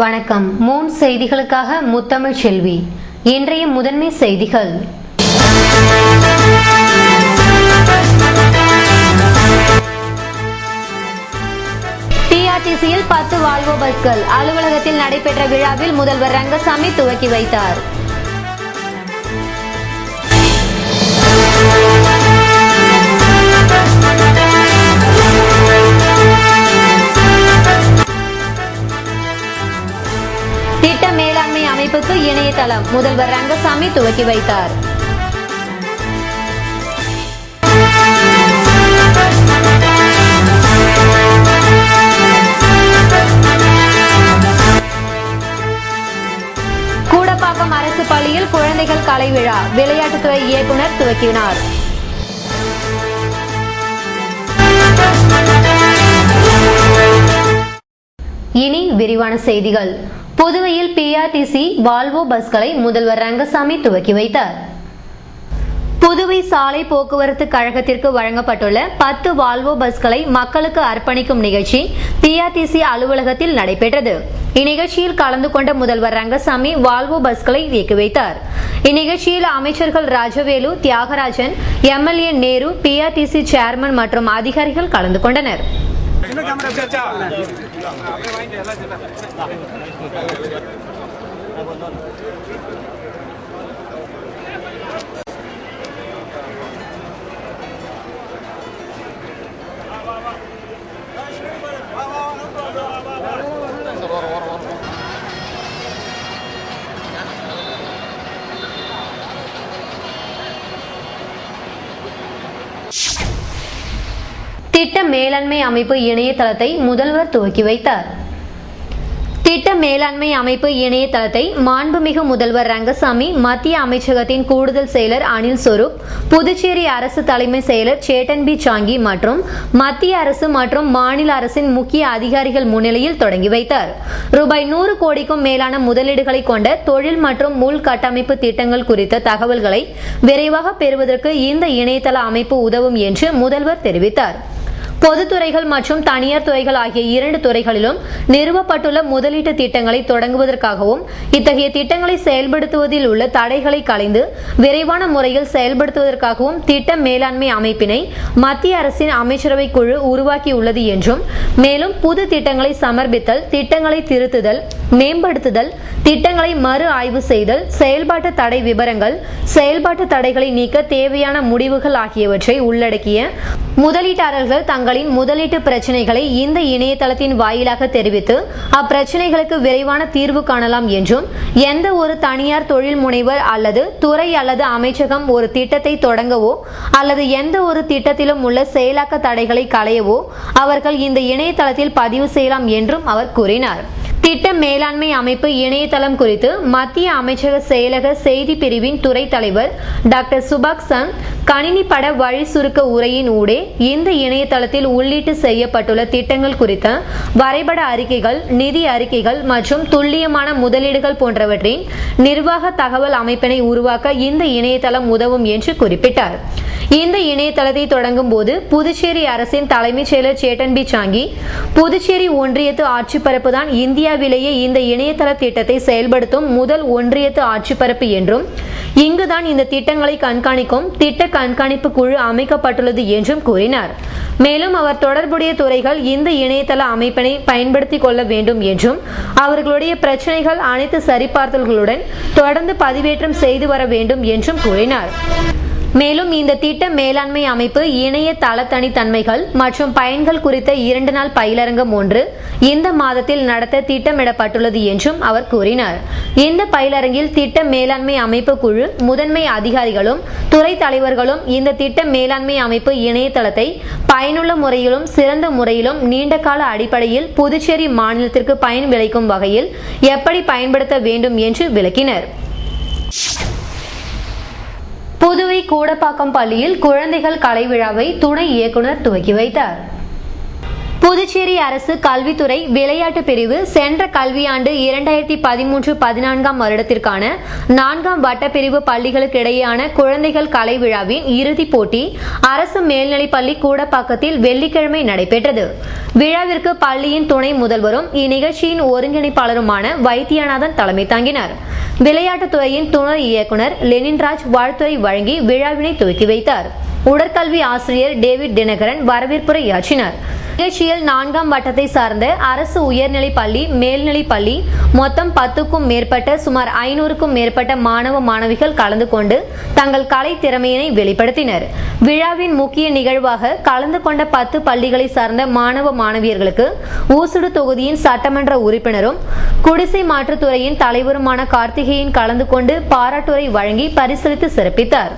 வணக்கம். மூன் செய்திகளுக்காக முத்தமிழ் செல்வி. இன்றைய முதன்மை செய்திகள். டிஆர்டிசியில் 10 வால்வோ பஸ்கள் அலுவலகத்தில் நடைபெற்ற விழாவில் முதல்வர் ரங்கசாமி துவக்கி வைத்தார். திட்ட மேலாண்மை அமைப்புக்கு இணையதளம் முதல்வர் ரங்கசாமி துவக்கி வைத்தார். கூடப்பாக்கம் அரசு பள்ளியில் குழந்தைகள் கலை விழா விளையாட்டுத்துறை இயக்குனர் துவக்கினார். இனி விரிவான செய்திகள். புதுவையில் பிஆர்டிசி வால்வோ பஸ்களை முதல்வர் ரங்கசாமி துவக்கி வைத்தார். புதுவை சாலை போக்குவரத்து கழகத்திற்கு வழங்கப்பட்டுள்ள 10 வால்வோ பஸ்களை மக்களுக்கு அர்ப்பணிக்கும் நிகழ்ச்சி பிஆர்டிசி அலுவலகத்தில் நடைபெற்றது. இந்நிகழ்ச்சியில் கலந்து கொண்ட முதல்வர் ரங்கசாமி வால்வோ பஸ்களை இயக்கி வைத்தார். இந்நிகழ்ச்சியில் அமைச்சர்கள் Rajavelu, Thiyagarajan, MLA Nehru, PRTC chairman மற்றும் அதிகாரிகள் கலந்து கொண்டனர். திட்ட மேலாண்மை அமைப்பு இணையதளத்தை முதல்வர் துவக்கி வைத்தார். திட்ட மேலாண்மை அமைப்பு இணையதளத்தை மாண்புமிகு முதல்வர் ரங்கசாமி, மத்திய அமைச்சகத்தின் கூடுதல் செயலர் அனில் சொரூப், புதுச்சேரி அரசு தலைமை செயலர் சேட்டன் பி சாங்கி மற்றும் மத்திய அரசு மற்றும் மாநில அரசின் முக்கிய அதிகாரிகள் முன்னிலையில் தொடங்கி வைத்தார். ரூபாய் 100 கோடிக்கும் மேலான முதலீடுகளை கொண்ட தொழில் மற்றும் உள்கட்டமைப்பு திட்டங்கள் குறித்த தகவல்களை விரைவாக பெறுவதற்கு இந்த இணையதள அமைப்பு உதவும் என்று முதல்வர் தெரிவித்தார். பொதுத்துறைகள் மற்றும் தனியார் துறைகள் ஆகிய 2 துறைகளிலும் நிறுவப்பட்டுள்ள முதலீட்டு திட்டங்களை தொடங்குவதற்காகவும் இத்தகைய திட்டங்களை செயல்படுத்துவதில் உள்ள தடைகளை களைந்து விரைவான முறையில் செயல்படுத்துவதற்காகவும் திட்ட மேலாண்மை அமைப்பினை மத்திய அரசின் அமைச்சரவை குழு உருவாக்கியுள்ளது என்றும், மேலும் புது திட்டங்களை சமர்ப்பித்தல், திட்டங்களை திருத்துதல், மேம்படுத்துதல், திட்டங்களை மறு ஆய்வு செய்தல், செயல்பாட்டு தடை விபரங்கள், செயல்பாட்டு தடைகளை நீக்க தேவையான முடிவுகள் ஆகியவற்றை உள்ளடக்கிய முதலீட்டாளர்கள் தங்களின் முதலீட்டு பிரச்சனைகளை இந்த இணையதளத்தின் வாயிலாக தெரிவித்து அப்பிரச்சனைகளுக்கு விரைவான தீர்வு காணலாம் என்றும், எந்த ஒரு தனியார் தொழில் முனைவர் அல்லது துறை அல்லது அமைச்சகம் ஒரு திட்டத்தை தொடங்கவோ அல்லது எந்த ஒரு திட்டத்திலும் உள்ள செயலாக்க தடைகளை களையவோ அவர்கள் இந்த இணையதளத்தில் பதிவு செய்யலாம் என்றும் அவர் கூறினார். திட்ட மேலாண்மை அமைப்பு இணையதளம் குறித்து மத்திய அமைச்சக செயலக செய்தி பிரிவின் துறை தலைவர் டாக்டர் சுபாக் சங் கணினி பட வழி சுருக்க உரையின் ஊடே இந்த இணையதளத்தில் உள்ளீட்டு செய்யப்பட்டுள்ள திட்டங்கள் குறித்த வரைபட அறிக்கைகள், நிதி அறிக்கைகள் மற்றும் துல்லியமான முதலீடுகள் போன்றவற்றின் நிர்வாக தகவல் அமைப்பினை உருவாக்க இந்த இணையதளம் உதவும் என்று குறிப்பிட்டார். இந்த இணையதளத்தை தொடங்கும் போது புதுச்சேரி அரசின் தலைமைச் செயலர் சேட்டன் பி சாங்கி, புதுச்சேரி ஒன்றியத்து ஆட்சிப்பரப்பு தான் இந்தியாவிலேயே இந்த இணையதள திட்டத்தை செயல்படுத்தும் முதல் ஒன்றியத்து ஆட்சிப்பரப்பு என்றும், இங்குதான் இந்த திட்டங்களை கண்காணிக்கும் திட்ட கண்காணிப்பு குழு அமைக்கப்பட்டுள்ளது என்றும் கூறினார். மேலும் அவர் தொடர்புடைய துறைகள் இந்த இணையதள அமைப்பினை பயன்படுத்திக் கொள்ள வேண்டும் என்றும், அவர்களுடைய பிரச்சனைகள் அனைத்து சரிபார்த்தல்களுடன் தொடர்ந்து பதிவேற்றம் செய்து வர வேண்டும் என்றும் கூறினார். மேலும் இந்த திட்ட மேலாண்மை அமைப்பு இணைய தளத்தனித்தன்மைகள் மற்றும் பயன்கள் குறித்த 2 நாள் பயிலரங்கம் ஒன்று இந்த மாதத்தில் நடத்த திட்டமிடப்பட்டுள்ளது என்றும் அவர் கூறினார். இந்த பயிலரங்கில் திட்ட மேலாண்மை அமைப்பு குழு முதன்மை அதிகாரிகளும் துறை தலைவர்களும் இந்த திட்ட மேலாண்மை அமைப்பு இணையதளத்தை பயனுள்ள முறையிலும் சிறந்த முறையிலும் நீண்டகால அடிப்படையில் புதுச்சேரி மாநிலத்திற்கு பயன் விளைக்கும் வகையில் எப்படி பயன்படுத்த வேண்டும் என்று விளக்கினர். புதுவை கூடப்பாக்கம் பள்ளியில் குழந்தைகள் கலை விழாவை துணை இயக்குனர் துவக்கி வைத்தார். புதுச்சேரி அரசு கல்வித்துறை விளையாட்டு பிரிவு சென்ற கல்வியாண்டு 2013-14 வருடத்திற்கான 4ஆம் வட்டப்பிரிவு பள்ளிகளுக்கு இடையேயான குழந்தைகள் கலை விழாவின் இறுதிப் போட்டி அரசு மேல்நிலைப்பள்ளி கூடப்பாக்கத்தில் வெள்ளிக்கிழமை நடைபெற்றது. விழாவிற்கு பள்ளியின் துணை முதல்வரும் இந்நிகழ்ச்சியின் ஒருங்கிணைப்பாளருமான வைத்தியநாதன் தலைமை தாங்கினார். விளையாட்டுத்துறையின் துணை இயக்குநர் லெனின்ராஜ் வாழ்த்துரை வழங்கி விழாவினை துவக்கி வைத்தார். உடற்கல்வி ஆசிரியர் டேவிட் தினகரன் வரவேற்புரையாற்றினார். நிகழ்ச்சியில் 4ஆம் வட்டத்தை சார்ந்த அரசு உயர்நிலைப் பள்ளி, மேல்நிலைப் பள்ளி மொத்தம் 10க்கும் மேற்பட்ட சுமார் 500க்கும் மேற்பட்ட மாணவ மாணவிகள் கலந்து கொண்டு தங்கள் கலை திறமையினை வெளிப்படுத்தினர். விழாவின் முக்கிய நிகழ்வாக கலந்து கொண்ட 10 பள்ளிகளை சார்ந்த மாணவ மாணவியர்களுக்கு ஊசுடு தொகுதியின் சட்டமன்ற உறுப்பினரும் குடிசை மாற்றுத்துறையின் தலைவருமான கார்த்திகேயன் கலந்து கொண்டு பாராட்டுரை வழங்கி பரிசளித்து சிறப்பித்தார்.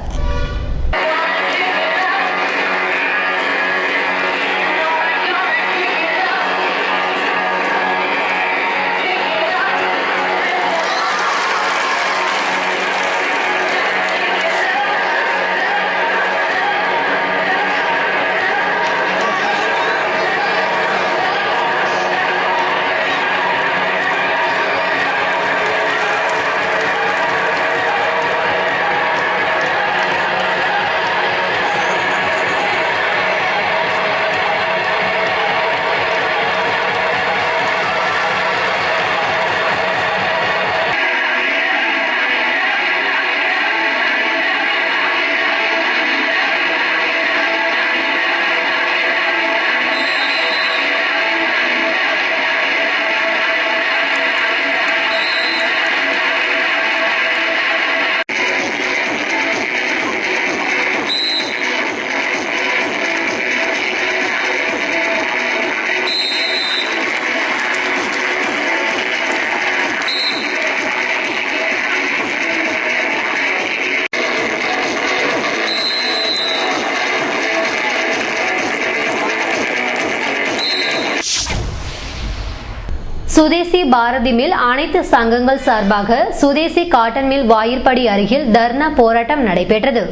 சுதேசி பாரதி மில் அனைத்து சங்கங்கள் சார்பாக சுதேசி காட்டன் மில் வாயிற்படி அருகில் தர்ணா போராட்டம் நடைபெற்றது.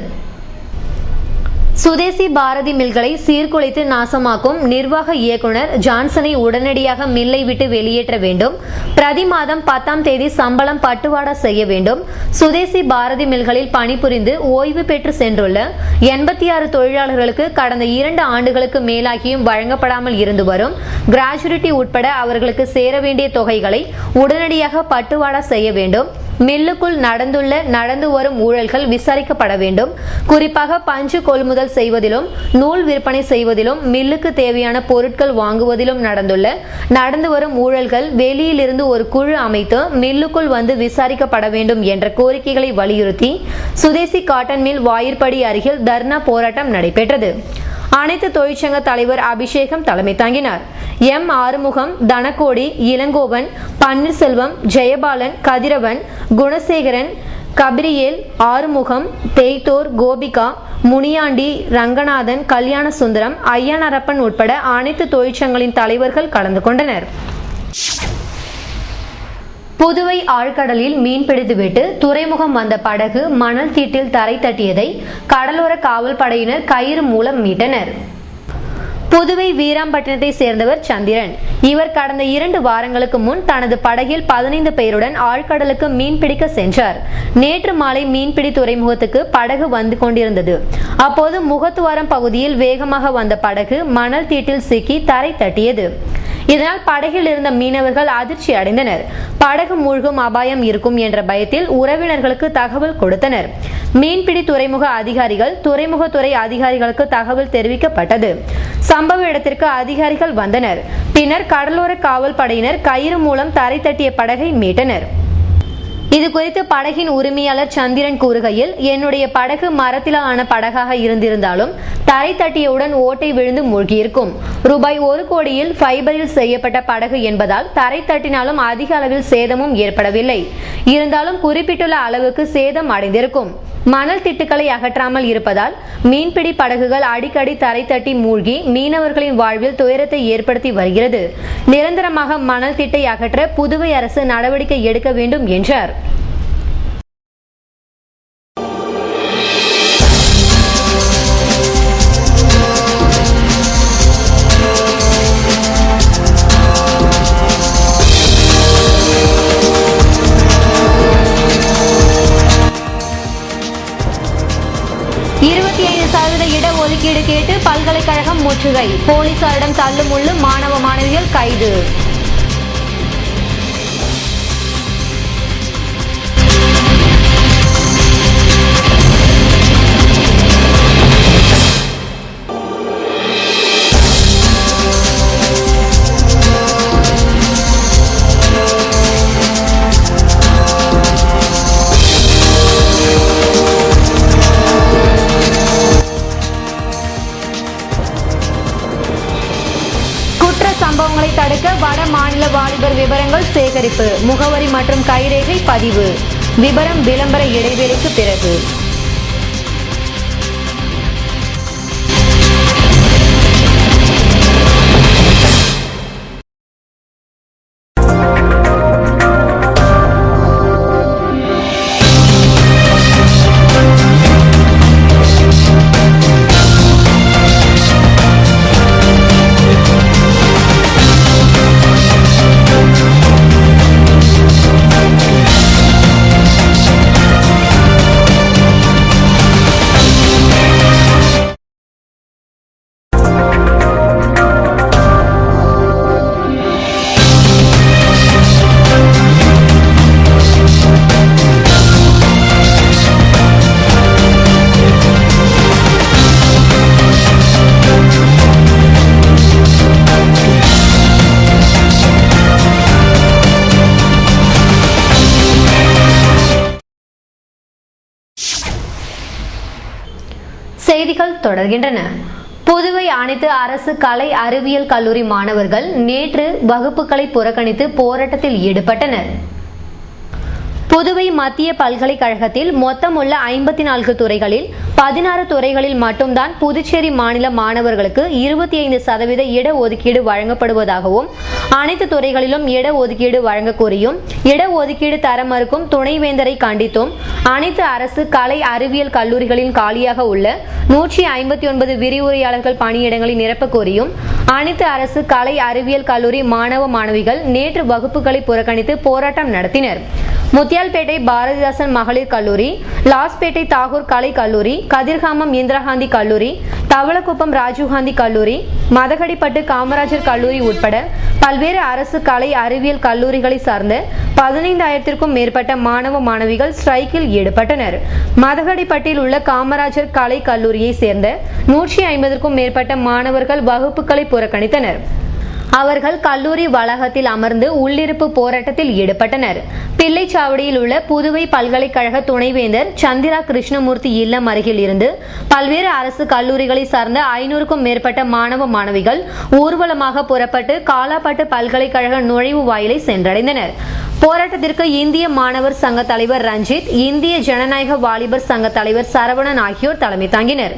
சுதேசி பாரதி மில்களை சீர்குலைத்து நாசமாக்கும் நிர்வாக இயக்குனர் ஜான்சனை உடனடியாக மில்லை விட்டு வெளியேற்ற வேண்டும். பிரதி மாதம் 10ஆம் தேதி சம்பளம் பட்டுவாடா செய்ய வேண்டும். சுதேசி பாரதி மில்களில் பணிபுரிந்து ஓய்வு பெற்று சென்றுள்ள 86 தொழிலாளர்களுக்கு கடந்த 2 ஆண்டுகளுக்கு மேலாகியும் வழங்கப்படாமல் இருந்து வரும் கிராஜுவிட்டி உட்பட அவர்களுக்கு சேர வேண்டிய தொகைகளை உடனடியாக பட்டுவாடா செய்ய வேண்டும். மில்லுக்குள் நடந்து வரும் ஊழல்கள் விசாரிக்கப்பட வேண்டும். குறிப்பாக பஞ்சு கொள்முதல் செய்வதிலும் நூல் விற்பனை செய்வதிலும் மில்லுக்கு தேவையான பொருட்கள் வாங்குவதிலும் நடந்து வரும் ஊழல்கள் வெளியிலிருந்து ஒரு குழு அமைத்து மில்லுக்குள் வந்து விசாரிக்கப்பட வேண்டும் என்ற கோரிக்கைகளை வலியுறுத்தி சுதேசி காட்டன் மில் வாயிற்படி அருகில் தர்ணா போராட்டம் நடைபெற்றது. அனைத்து தொழிற்சங்க தலைவர் அபிஷேகம் தலைமை தாங்கினார். எம் ஆறுமுகம், தனகோடி, இளங்கோவன், பன்னீர்செல்வம், ஜெயபாலன், கதிரவன், குணசேகரன், கபிரியேல், ஆறுமுகம், தேய்தோர், கோபிகா, முனியாண்டி, ரங்கநாதன், கல்யாண சுந்தரம், ஐயனரப்பன் உட்பட அனைத்து தொழிற்சங்கங்களின் தலைவர்கள் கலந்து கொண்டனர். புதுவை ஆழ்கடலில் மீன்பிடித்துவிட்டு துறைமுகம் வந்த படகு மணல் தீட்டில் தரை தட்டியதை கடலோர காவல் படையினர் கயிறு மூலம் மீட்டனர். புதுவை வீராம்பட்டினத்தை சேர்ந்தவர் சந்திரன். இவர் கடந்த 2 வாரங்களுக்கு முன் தனது படகில் 15 பேருடன் ஆழ்கடலுக்கு மீன்பிடிக்க சென்றார். நேற்று மாலை மீன்பிடி துறைமுகத்துக்கு படகு வந்து கொண்டிருந்தது. அப்போது முகத்துவாரம் பகுதியில் வேகமாக வந்த படகு மணல் தீட்டில் சிக்கி தரை தட்டியது. இதனால் படகில் இருந்த மீனவர்கள் அதிர்ச்சி அடைந்தனர். படகு மூழ்கும் அபாயம் இருக்கும் என்ற பயத்தில் உறவினர்களுக்கு தகவல் கொடுத்தனர். மீன்பிடி துறைமுக அதிகாரிகள், துறைமுகத்துறை அதிகாரிகளுக்கு தகவல் தெரிவிக்கப்பட்டது. சம்பவ இடத்திற்கு அதிகாரிகள் வந்தனர். பின்னர் கடலோர காவல் படையினர் கயிறு மூலம் தரை தட்டிய படகை மீட்டனர். இது குறித்து படகின் உரிமையாளர் சந்திரன் கூறுகையில், என்னுடைய படகு மரத்திலான ஆன படகாக இருந்திருந்தாலும் தரை தட்டியவுடன் ஓட்டை விழுந்து மூழ்கியிருக்கும். ரூபாய் 1 கோடியில் ஃபைபரில் செய்யப்பட்ட படகு என்பதால் தரை தட்டினாலும் அதிக அளவில் சேதமும் ஏற்படவில்லை. இருந்தாலும் குறிப்பிட்டுள்ள அளவுக்கு சேதம் அடைந்திருக்கும். மணல் திட்டுக்களை அகற்றாமல் இருப்பதால் மீன்பிடி படகுகள் அடிக்கடி தரை தட்டி மூழ்கி மீனவர்களின் வாழ்வில் துயரத்தை ஏற்படுத்தி வருகிறது. நிரந்தரமாக மணல் திட்டை அகற்ற புதுவை அரசு நடவடிக்கை எடுக்க வேண்டும் என்றார். பல்கலைக்கழகம் முற்றுகை, போலீசாரிடம் தள்ளுமுள்ளு, மாணவ மாணவிகள் கைது. சம்பவங்களை தடுக்க வட மாநில வாலிபர் விவரங்கள் சேகரிப்பு, முகவரி மற்றும் கைரேகை பதிவு. விபரம் விளம்பர இடைவேளைக்கு பிறகு. செய்திகள் தொடர்கின்றன. புதுவை அனைத்து அரசு கலை அறிவியல் கல்லூரி மாணவர்கள் நேற்று வகுப்புகளை புறக்கணித்து போராட்டத்தில் ஈடுபட்டனர். புதுவை மத்திய பல்கலைக்கழகத்தில் மொத்தமுள்ள 54 துறைகளில் 16 துறைகளில் மட்டும்தான் புதுச்சேரி மாநில மாணவர்களுக்கு 25% இடஒதுக்கீடு வழங்கப்படுவதாகவும், அனைத்து துறைகளிலும் இடஒதுக்கீடு வழங்க கோரியும், இடஒதுக்கீடு தர மறுக்கும் துணைவேந்தரை கண்டித்தும், அனைத்து அரசு கலை அறிவியல் கல்லூரிகளில் காலியாக உள்ள 159 விரிவுரையாளர்கள் பணியிடங்களை நிரப்ப கோரியும், அனைத்து அரசு கலை அறிவியல் கல்லூரி மாணவ மாணவிகள் நேற்று வகுப்புகளை புறக்கணித்து போராட்டம் நடத்தினர். முத்தியால்பேட்டை பாரதிதாசன் மகளிர் கல்லூரி, லாஸ்பேட்டை தாகூர் கலை கல்லூரி, கதிர்காமம் இந்திரா காந்தி கல்லூரி, தவளக்குப்பம் ராஜீவ்காந்தி கல்லூரி, மதகடிப்பட்டு காமராஜர் கல்லூரி உட்பட பல்வேறு அரசு கலை அறிவியல் கல்லூரிகளை சார்ந்த 15,000க்கும் மேற்பட்ட மாணவ மாணவிகள் ஸ்ட்ரைக்கில் ஈடுபட்டனர். மதகடிப்பட்டில் உள்ள காமராஜர் கலை கல்லூரியை சேர்ந்த 150க்கும் மேற்பட்ட மாணவர்கள் வகுப்புகளை புறக்கணித்தனர். அவர்கள் கல்லூரி வளாகத்தில் அமர்ந்து உள்ளிருப்பு போராட்டத்தில் ஈடுபட்டனர். பிள்ளைச்சாவடியில் உள்ள புதுவை பல்கலைக்கழக துணைவேந்தர் சந்திரா கிருஷ்ணமூர்த்தி இல்லம் அருகில் இருந்து பல்வேறு அரசு கல்லூரிகளை சார்ந்த 500க்கும் மேற்பட்ட மாணவ மாணவிகள் ஊர்வலமாக புறப்பட்டு காலாப்பட்டு பல்கலைக்கழக நுழைவு வாயிலை சென்றடைந்தனர். போராட்டத்திற்கு இந்திய மாணவர் சங்க தலைவர் ரஞ்சித், இந்திய ஜனநாயக வாலிபர் சங்க தலைவர் சரவணன் ஆகியோர் தலைமை தாங்கினர்.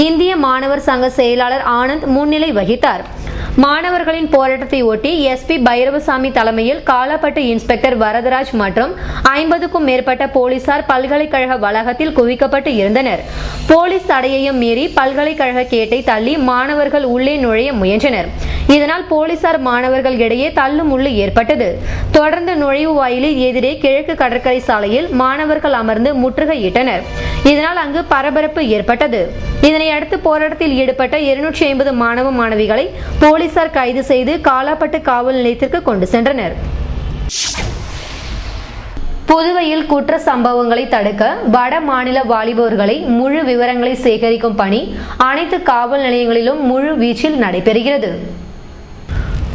இந்திய மாணவர் சங்க செயலாளர் ஆனந்த் முன்னிலை வகித்தார். மாணவர்களின் போராட்டத்தை ஒட்டி எஸ்பி பைரவசாமி தலைமையில் காலாப்பட்டு இன்ஸ்பெக்டர் வரதராஜ் மற்றும் 50க்கும் மேற்பட்ட போலீசார் பல்கலைக்கழக வளாகத்தில் குவிக்கப்பட்டு இருந்தனர். போலீஸ் தடையையும் மீறி பல்கலைக்கழக கேட்டை தள்ளி மாணவர்கள் உள்ளே நுழைய முயன்றனர். இதனால் போலீசார் மாணவர்கள் இடையே தள்ளுமுள்ளு ஏற்பட்டது. தொடர்ந்து நுழைவு வாயிலில் எதிரே கிழக்கு கடற்கரை சாலையில் மாணவர்கள் அமர்ந்து முற்றுகையிட்டனர். இதனால் அங்கு பரபரப்பு ஏற்பட்டது. இதனையடுத்து போராட்டத்தில் ஈடுபட்ட 250 மாணவ மாணவிகளை போலீசார் கைது செய்து காலாப்பட்டு காவல் நிலையத்திற்கு கொண்டு சென்றனர். புதுவையில் குற்ற சம்பவங்களை தடுக்க வட மாநில வாலிபர்களை முழு விவரங்களை சேகரிக்கும் பணி அனைத்து காவல் நிலையங்களிலும் முழு வீச்சில் நடைபெறுகிறது.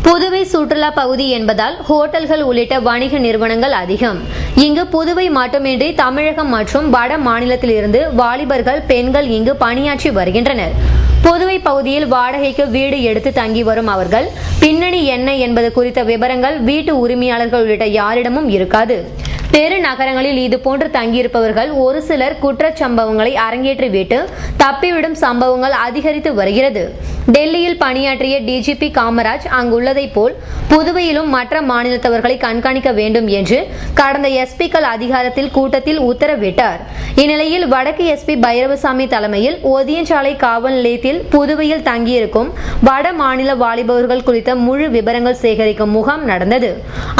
புதுவை சுற்றுலா பகுதி என்பதால் ஹோட்டல்கள் உள்ளிட்ட வணிக நிறுவனங்கள் அதிகம். இங்கு புதுவை மட்டுமின்றி தமிழகம் மற்றும் வட மாநிலத்திலிருந்து வாலிபர்கள், பெண்கள் இங்கு பணியாற்றி வருகின்றனர். புதுவை பகுதியில் வாடகைக்கு வீடு எடுத்து தங்கி வரும் அவர்கள் பின்னணி என்ன என்பது குறித்த விவரங்கள் வீட்டு உரிமையாளர்கள் உள்ளிட்ட யாரிடமும் இருக்காது. பெரு நகரங்களில் இதுபோன்று தங்கியிருப்பவர்கள் ஒரு சிலர் குற்றச்சம்பவங்களை அரங்கேற்றிவிட்டு தப்பிவிடும் சம்பவங்கள் அதிகரித்து வருகிறது. டெல்லியில் பணியாற்றிய டிஜிபி காமராஜ் அங்குள்ளதை போல் புதுவையிலும் மற்ற மாநிலத்தவர்களை கண்காணிக்க வேண்டும் என்று கடந்த எஸ்பிக்கள் அதிகாரத்தில் கூட்டத்தில் உத்தரவிட்டார். இந்நிலையில் வடக்கு எஸ்பி பைரவசாமி தலைமையில் ஒதியஞ்சாலை காவல் நிலையத்தில் புதுவையில் தங்கியிருக்கும் வட மாநில வாலிபவர்கள் குறித்த முழு விவரங்கள் சேகரிக்கும் முகாம் நடந்தது.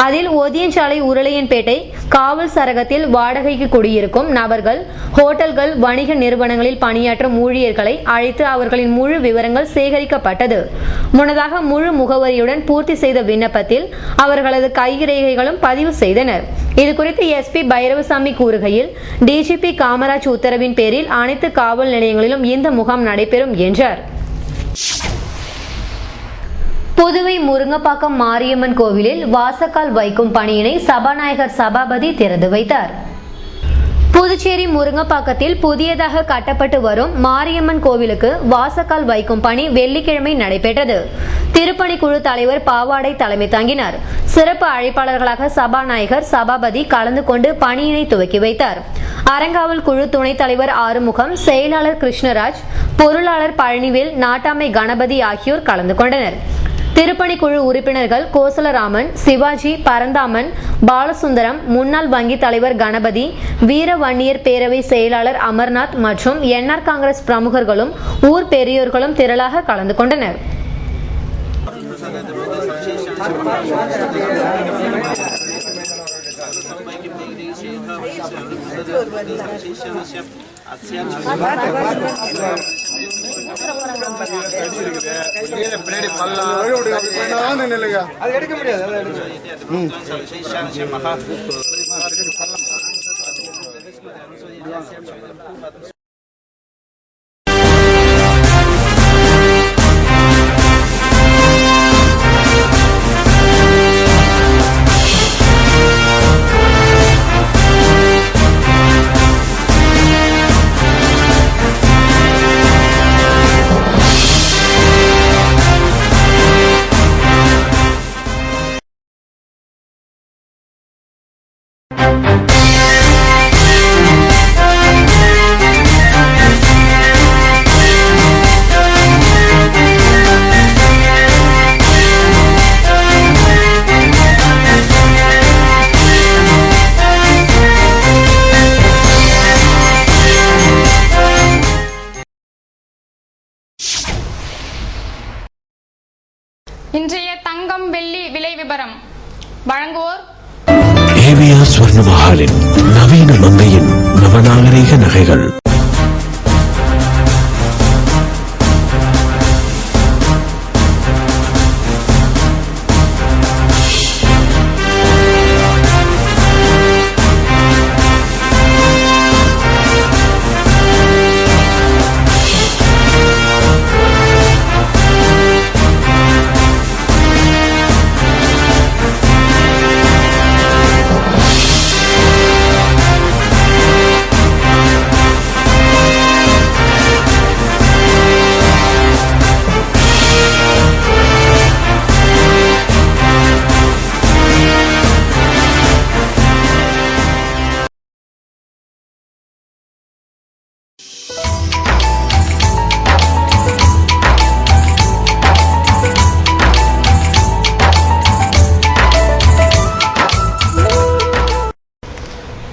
அதில் ஒதியஞ்சாலை, உருளையன்பேட்டை, காவல் சரகத்தில் வாடகைக்கு குடியிருக்கும் நபர்கள், ஹோட்டல்கள், வணிக நிறுவனங்களில் பணியாற்றும் ஊழியர்களை அழைத்து அவர்களின் முழு விவரங்கள் சேகரிக்கப்பட்டது. முன்னதாக முழு முகவரியுடன் பூர்த்தி செய்த விண்ணப்பத்தில் அவர்களது கைரேகைகளும் பதிவு செய்தனர். இதுகுறித்து எஸ்பி பைரவசாமி கூறுகையில், டிஜிபி காமராஜ் உத்தரவின் பேரில் அனைத்து காவல் நிலையங்களிலும் இந்த முகாம் நடைபெறும் என்றார். புதுவை முருங்கப்பாக்கம் மாரியம்மன் கோவிலில் வாசக்கால் வைக்கும் பணியினை சபாநாயகர் சபாபதி திறந்து வைத்தார். புதுச்சேரி முருங்கப்பாக்கத்தில் புதியதாக கட்டப்பட்டு வரும் மாரியம்மன் கோவிலுக்கு வாசக்கால் வைக்கும் பணி வெள்ளிக்கிழமை நடைபெற்றது. திருப்பணிக்குழு தலைவர் பாவாடை தலைமை தாங்கினார். சிறப்பு அழைப்பாளர்களாக சபாநாயகர் சபாபதி கலந்து கொண்டு பணியினை துவக்கி வைத்தார். அறங்காவல் குழு துணைத் தலைவர் ஆறுமுகம், செயலாளர் கிருஷ்ணராஜ், பொருளாளர் பழனிவேல், நாட்டாமை கணபதி ஆகியோர் கலந்து கொண்டனர். திருப்பணிக்குழு உறுப்பினர்கள் கோசலராமன், சிவாஜி, பரந்தாமன், பாலசுந்தரம், முன்னாள் வங்கி தலைவர் கணபதி, வீரவன்னியர் பேரவை செயலாளர் அமர்நாத் மற்றும் என்ஆர் காங்கிரஸ் பிரமுகர்களும் ஊர் பெரியோர்களும் திரளாக கலந்து கொண்டனர். இன்றைய தங்கம் வெள்ளி விலை விபரம் வழங்குவோர் ஏவிஆர் ஸ்வர்ண மஹாலின் நவீன மங்கையின் நவநாகரிக நகைகள்.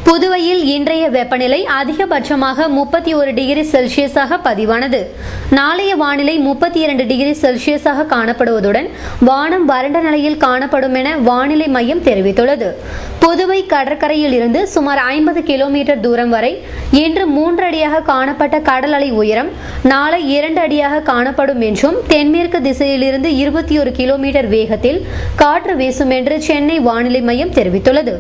புதுவையில் இன்றைய வெப்பநிலை அதிகபட்சமாக 31 டிகிரி செல்சியஸாக பதிவானது. நாளைய வானிலை 32 டிகிரி செல்சியஸாக காணப்படுவதுடன் வானம் வறண்ட நிலையில் காணப்படும் என வானிலை மையம் தெரிவித்துள்ளது. புதுவை கடற்கரையில் இருந்து சுமார் 50 கிலோமீட்டர் தூரம் வரை இன்று 3 அடியாக காணப்பட்ட கடல் அலை உயரம் நாளை 2 அடியாக காணப்படும் என்றும், தென்மேற்கு திசையிலிருந்து 21 கிலோமீட்டர் வேகத்தில் காற்று வீசும் என்று சென்னை வானிலை மையம் தெரிவித்துள்ளது.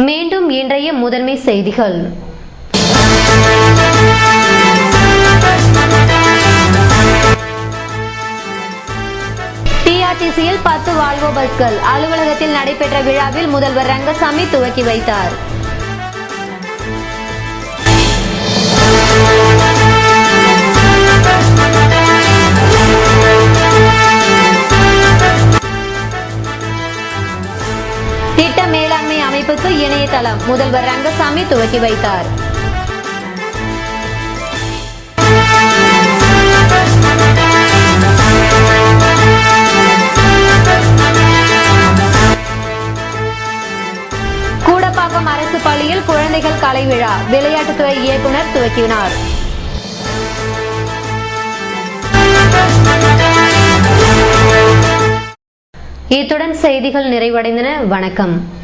மீண்டும் இன்றைய முதன்மை செய்திகள். டிஆர்டிசியில் 10 வால்வோ பஸ்கள் அலுவலகத்தில் நடைபெற்ற விழாவில் முதல்வர் ரங்கசாமி துவக்கி வைத்தார். திட்ட மேலாண்மை அமைப்புக்கு அமைப்பு இணையதளம் முதல்வர் ரங்கசாமி துவக்கி வைத்தார். கூடப்பாக்கம் அரசு பள்ளியில் குழந்தைகள் கலை விழா விளையாட்டுத்துறை இயக்குனர் துவக்கினார். இத்துடன் செய்திகள் நிறைவடைந்தன. வணக்கம்.